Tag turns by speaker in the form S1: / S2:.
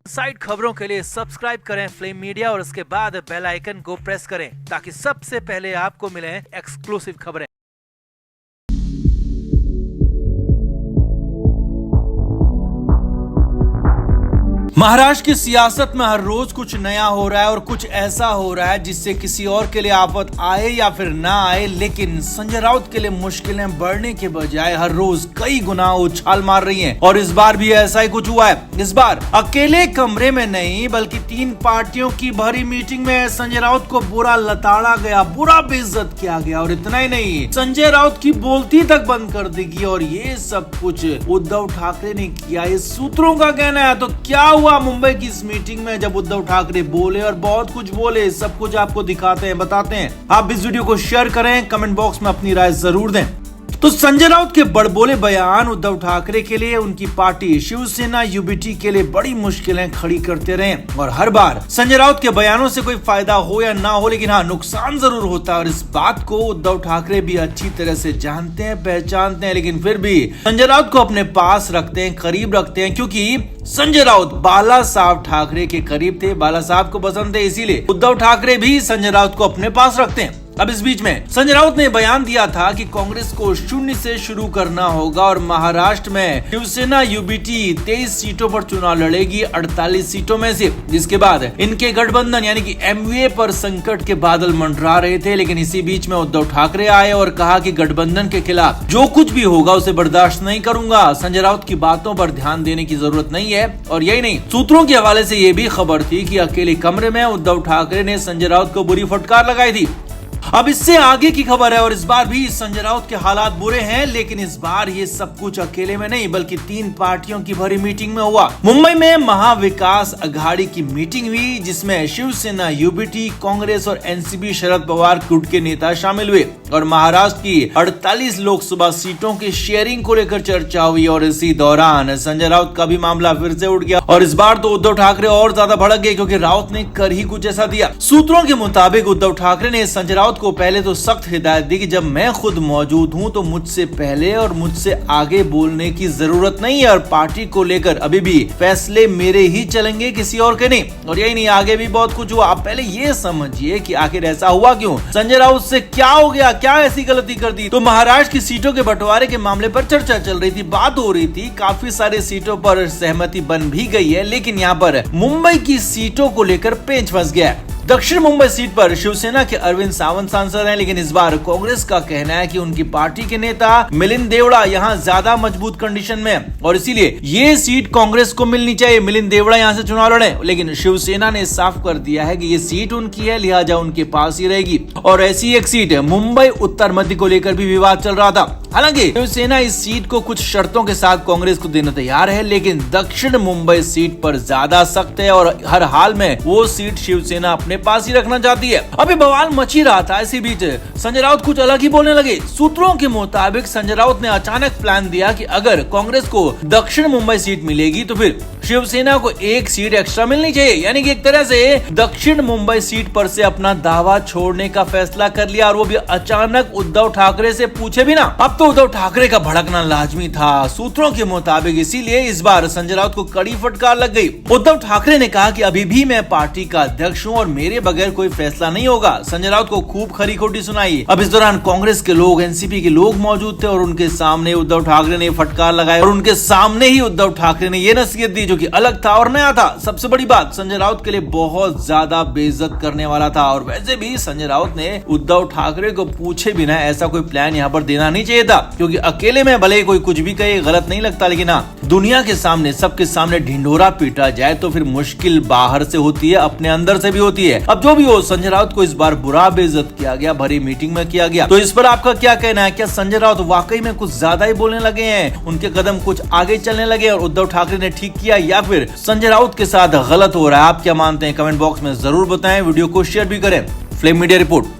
S1: Side खबरों के लिए सब्सक्राइब करें फ्लेम मीडिया और उसके बाद बेल आइकन को प्रेस करें ताकि सबसे पहले आपको मिले एक्सक्लूसिव खबरें। महाराष्ट्र की सियासत में हर रोज कुछ नया हो रहा है और कुछ ऐसा हो रहा है जिससे किसी और के लिए आफत आए या फिर ना आए, लेकिन संजय राउत के लिए मुश्किलें बढ़ने के बजाय हर रोज कई गुना उछाल मार रही हैं। और इस बार भी ऐसा ही कुछ हुआ है। इस बार अकेले कमरे में नहीं बल्कि 3 पार्टियों की भरी मीटिंग में संजय राउत को बुरा लताड़ा गया, बुरा बेइज्जत किया गया। और इतना ही नहीं, संजय राउत की बोलती तक बंद कर दी गई। और ये सब कुछ उद्धव ठाकरे ने किया, ये सूत्रों का कहना है। तो क्या हुआ मुंबई की इस मीटिंग में जब उद्धव ठाकरे बोले और बहुत कुछ बोले, सब कुछ आपको दिखाते हैं, बताते हैं। आप इस वीडियो को शेयर करें, कमेंट बॉक्स में अपनी राय जरूर दें। तो संजय राउत के बड़बोले बयान उद्धव ठाकरे के लिए, उनकी पार्टी शिवसेना यूबीटी के लिए बड़ी मुश्किलें खड़ी करते रहे। और हर बार संजय राउत के बयानों से कोई फायदा हो या ना हो, लेकिन हाँ, नुकसान जरूर होता है। और इस बात को उद्धव ठाकरे भी अच्छी तरह से जानते हैं, पहचानते हैं, लेकिन फिर भी संजय राउत को अपने पास रखते हैं, करीब रखते हैं, क्योंकि संजय राउत बाला साहब ठाकरे के करीब थे, बाला साहब को पसंद थे। इसीलिए उद्धव ठाकरे भी संजय राउत को अपने पास रखते हैं। अब इस बीच में संजय राउत ने बयान दिया था कि कांग्रेस को 0 से शुरू करना होगा और महाराष्ट्र में शिवसेना यूबीटी 23 सीटों पर चुनाव लड़ेगी, 48 सीटों में से। जिसके बाद इनके गठबंधन यानी कि एमवीए पर संकट के बादल मंडरा रहे थे। लेकिन इसी बीच में उद्धव ठाकरे आए और कहा कि गठबंधन के खिलाफ जो कुछ भी होगा उसे बर्दाश्त नहीं करूंगा। संजय राउत की बातों पर ध्यान देने की जरूरत नहीं है। और यही नहीं, सूत्रों के हवाले से ये भी खबर थी कि अकेले कमरे में उद्धव ठाकरे ने संजय राउत को बुरी फटकार लगाई थी। अब इससे आगे की खबर है और इस बार भी संजय राउत के हालात बुरे हैं, लेकिन इस बार ये सब कुछ अकेले में नहीं बल्कि 3 पार्टियों की भरी मीटिंग में हुआ। मुंबई में महाविकास अघाड़ी की मीटिंग हुई जिसमें शिवसेना यूबीटी, कांग्रेस और एनसीपी शरद पवार गुट के नेता शामिल हुए। और महाराष्ट्र की 48 लोकसभा सीटों की शेयरिंग को लेकर चर्चा हुई। और इसी दौरान संजय राउत का भी मामला फिर से उठ गया। और इस बार तो उद्धव ठाकरे और ज्यादा भड़क गए क्योंकि राउत ने कर ही कुछ ऐसा दिया। सूत्रों के मुताबिक उद्धव ठाकरे ने संजय राउत को पहले तो सख्त हिदायत दी कि जब मैं खुद मौजूद हूं तो मुझसे पहले और मुझसे आगे बोलने की जरूरत नहीं है। और पार्टी को लेकर अभी भी फैसले मेरे ही चलेंगे, किसी और के नहीं। और यही नहीं, आगे भी बहुत कुछ हुआ। आप पहले ये समझिए कि आखिर ऐसा हुआ क्यों, संजय राउत से क्या हो गया, क्या ऐसी गलती कर दी। तो महाराष्ट्र की सीटों के बंटवारे के मामले पर चर्चा चल रही थी, बात हो रही थी, काफी सारी सीटों पर सहमति बन भी गई है। लेकिन यहाँ पर मुंबई की सीटों को लेकर पेंच फंस गया है। दक्षिण मुंबई सीट पर शिवसेना के अरविंद सावंत सांसद हैं, लेकिन इस बार कांग्रेस का कहना है कि उनकी पार्टी के नेता मिलिंद देवड़ा यहाँ ज्यादा मजबूत कंडीशन में है और इसीलिए ये सीट कांग्रेस को मिलनी चाहिए, मिलिंद देवड़ा यहाँ से चुनाव लड़े। लेकिन शिवसेना ने साफ कर दिया है कि ये सीट उनकी है, लिहाजा उनके पास ही रहेगी। और ऐसी एक सीट मुंबई उत्तर मध्य को लेकर भी विवाद चल रहा था। हालांकि शिवसेना इस सीट को कुछ शर्तों के साथ कांग्रेस को देना तैयार है, लेकिन दक्षिण मुंबई सीट पर ज्यादा सख्त है और हर हाल में वो सीट शिवसेना अपने पास ही रखना चाहती है। अभी बवाल मच ही रहा था, इसी बीच संजय राउत कुछ अलग ही बोलने लगे। सूत्रों के मुताबिक संजय राउत ने अचानक प्लान दिया कि अगर कांग्रेस को दक्षिण मुंबई सीट मिलेगी तो फिर शिवसेना को 1 सीट एक्स्ट्रा मिलनी चाहिए। यानी कि एक तरह से दक्षिण मुंबई सीट पर से अपना दावा छोड़ने का फैसला कर लिया और वो भी अचानक उद्धव ठाकरे से पूछे बिना। अब तो उद्धव ठाकरे का भड़कना लाजमी था सूत्रों के मुताबिक, इसीलिए इस बार संजय राउत को कड़ी फटकार लग गई। उद्धव ठाकरे ने कहा कि अभी भी मैं पार्टी का अध्यक्ष हूँ और मेरे बगैर कोई फैसला नहीं होगा। संजय राउत को खूब खरी खोटी सुनाई। अब इस दौरान कांग्रेस के लोग, एनसीपी के लोग मौजूद थे और उनके सामने उद्धव ठाकरे ने फटकार लगाया और उनके सामने ही उद्धव ठाकरे ने ये नसीहत दी जो कि अलग था और नया था। सबसे बड़ी बात, संजय राउत के लिए बहुत ज्यादा बेइज्जत करने वाला था। और वैसे भी संजय राउत ने उद्धव ठाकरे को पूछे बिना ऐसा कोई प्लान यहाँ पर देना नहीं चाहिए था, क्योंकि अकेले में भले कोई कुछ भी कहे गलत नहीं लगता, लेकिन हाँ, दुनिया के सामने, सबके सामने ढिंढोरा पीटा जाए तो फिर मुश्किल बाहर से होती है, अपने अंदर से भी होती है। अब जो भी हो, संजय राउत को इस बार बुरा बेइज्जत किया गया, भरी मीटिंग में किया गया। तो इस पर आपका क्या कहना है? क्या संजय राउत वाकई में कुछ ज्यादा ही बोलने लगे हैं, उनके कदम कुछ आगे चलने लगे और उद्धव ठाकरे ने ठीक किया, या फिर संजय राउत के साथ गलत हो रहा है? आप क्या मानते हैं? कमेंट बॉक्स में जरूर बताएं, वीडियो को शेयर भी करें। Flame media report.